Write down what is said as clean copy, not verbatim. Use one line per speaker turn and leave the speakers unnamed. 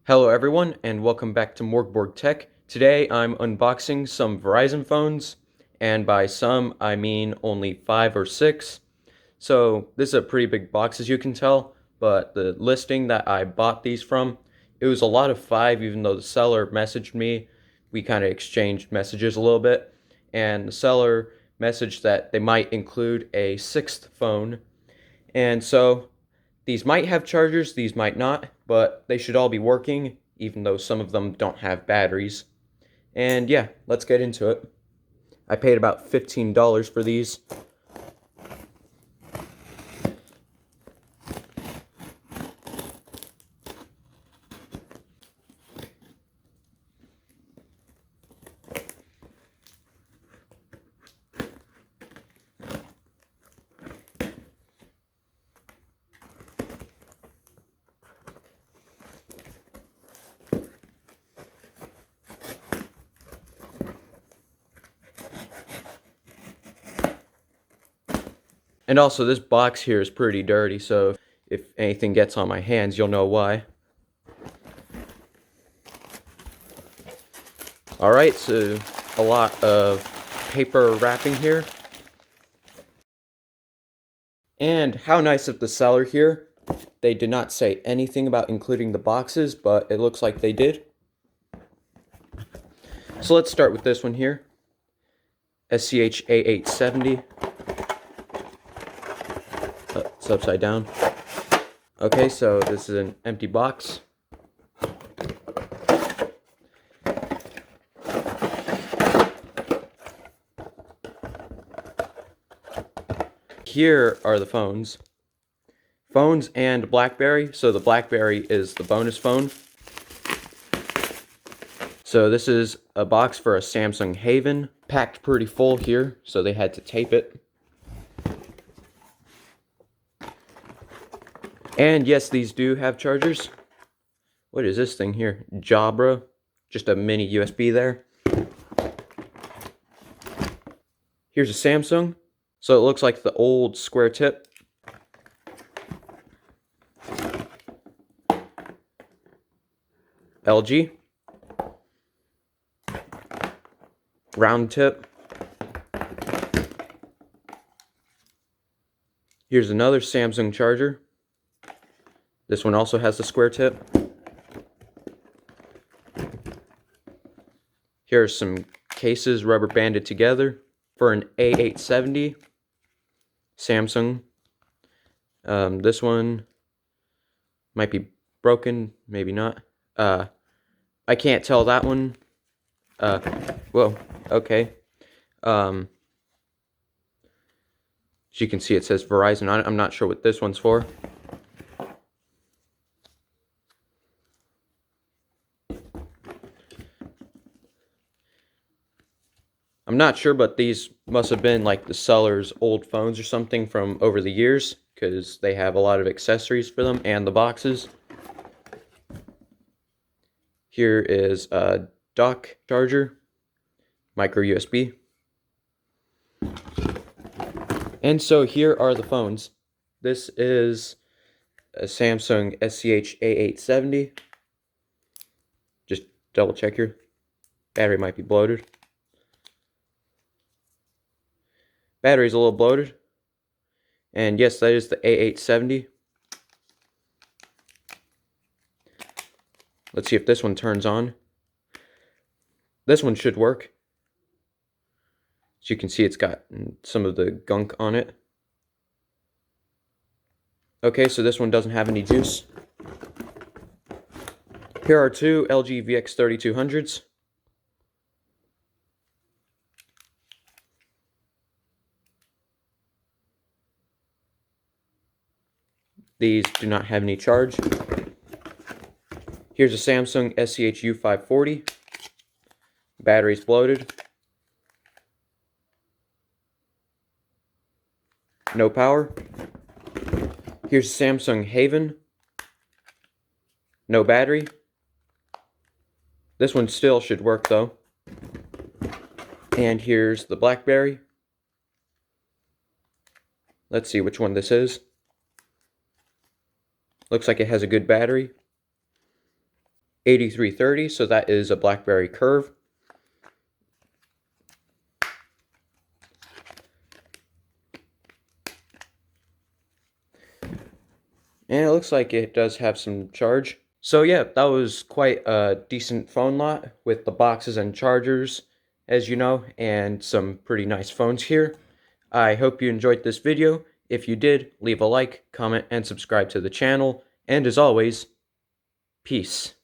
Hello everyone and welcome back to MORGBORG Tech. Today I'm unboxing some Verizon phones, and by some I mean only 5 or 6. So this is a pretty big box as you can tell, but the listing that I bought these from, it was a lot of 5 even though the seller messaged me. We kind of exchanged messages a little bit, and the seller messaged that they might include a 6th phone. And so these might have chargers, these might not, but they should all be working, even though some of them don't have batteries. And yeah, let's get into it. I paid about $15 for these. And also, this box here is pretty dirty, so if anything gets on my hands, you'll know why. Alright, so a lot of paper wrapping here. And how nice of the seller here. They did not say anything about including the boxes, but it looks like they did. So let's start with this one here. SCH A870. It's upside down. Okay, so this is an empty box. Here are the phones. Phones and BlackBerry. So the BlackBerry is the bonus phone. So this is a box for a Samsung Haven. Packed pretty full here, so they had to tape it. And yes, these do have chargers. What is this thing here? Jabra. Just a mini USB there. Here's a Samsung. So it looks like the old square tip. LG. Round tip. Here's another Samsung charger. This one also has the square tip. Here are some cases rubber banded together for an A870 Samsung. This one might be broken, maybe not. I can't tell that one. Whoa, okay. As you can see, it says Verizon on it. I'm not sure what this one's for. I'm not sure, but these must have been like the seller's old phones or something from over the years, because they have a lot of accessories for them and the boxes. Here is a dock charger, micro USB. And so here are the phones. This is a Samsung SCH A870. Just double check here. Battery might be bloated. Battery's a little bloated. And yes, that is the A870. Let's see if this one turns on. This one should work. As you can see, it's got some of the gunk on it. Okay, so this one doesn't have any juice. Here are two LG VX3200s. These do not have any charge. Here's a Samsung SCH U540. Battery's bloated. No power. Here's a Samsung Haven. No battery. This one still should work though. And here's the BlackBerry. Let's see which one this is. Looks like it has a good battery. 8330, so that is a BlackBerry Curve. And it looks like it does have some charge. So yeah, that was quite a decent phone lot with the boxes and chargers, as you know, and some pretty nice phones here. I hope you enjoyed this video. If you did, leave a like, comment, and subscribe to the channel. And as always, peace.